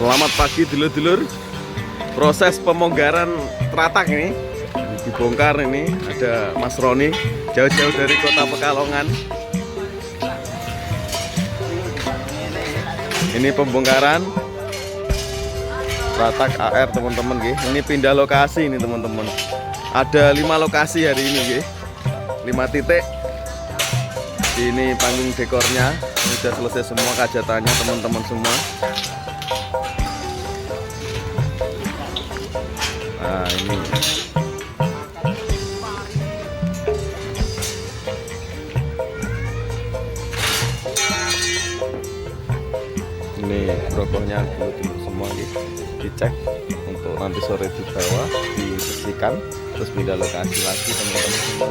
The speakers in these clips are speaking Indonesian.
Selamat pagi dulur-dulur. Proses pemonggaran teratak ini dibongkar. Ini ada Mas Roni jauh-jauh dari kota Pekalongan. Ini pembongkaran teratak AR teman-teman. Ini pindah lokasi ini teman-teman. Ada 5 lokasi hari ini 5 titik. Ini panggung dekornya sudah selesai semua, kajatannya teman-teman semua. Nah ini robohnya dulu semua dicek untuk nanti sore dibawa dibersihkan terus pindah lokasi lagi teman-teman semua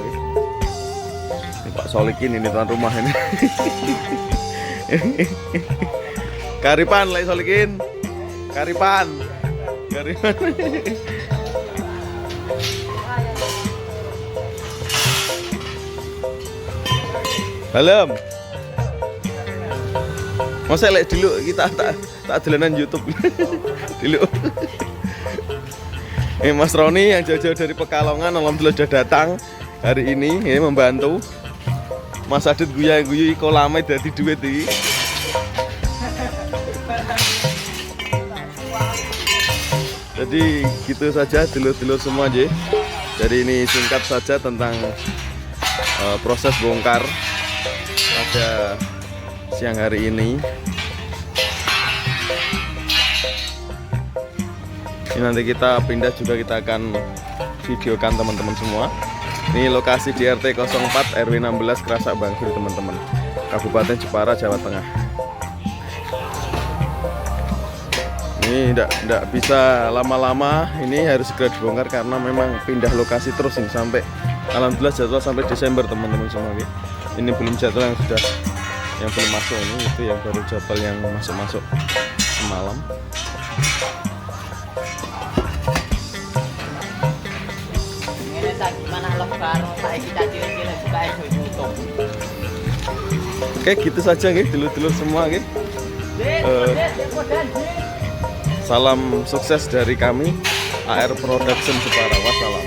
Ini Pak Solikin ini tuan rumah ini. Karipan lagi Solikin, Karipan. Dalam. Masa lihat dulu kita tak dolanan YouTube dulu. Ini Mas Roni yang jauh-jauh dari Pekalongan, alhamdulillah sudah datang hari ini membantu. Mas Adit guyu iko lama dari duit ini. Jadi gitu saja dulur-dulur semua aja. Jadi ini singkat saja tentang proses bongkar pada siang hari ini. Ini nanti kita pindah juga, kita akan videokan teman-teman semua. Ini lokasi di RT 04 RW 16 Kerasak Bangkir teman-teman, Kabupaten Jepara, Jawa Tengah. Ini tidak bisa lama-lama, ini harus segera dibongkar karena memang pindah lokasi terus ini sampai alhamdulillah jadwal sampai Desember teman-teman semua. Ini belum jadwal yang sudah yang belum masuk, ini itu yang baru jadwal yang masuk semalam. Oke, gitu saja dulur-dulur semua salam sukses dari kami AR Production Jepara. Wassalam.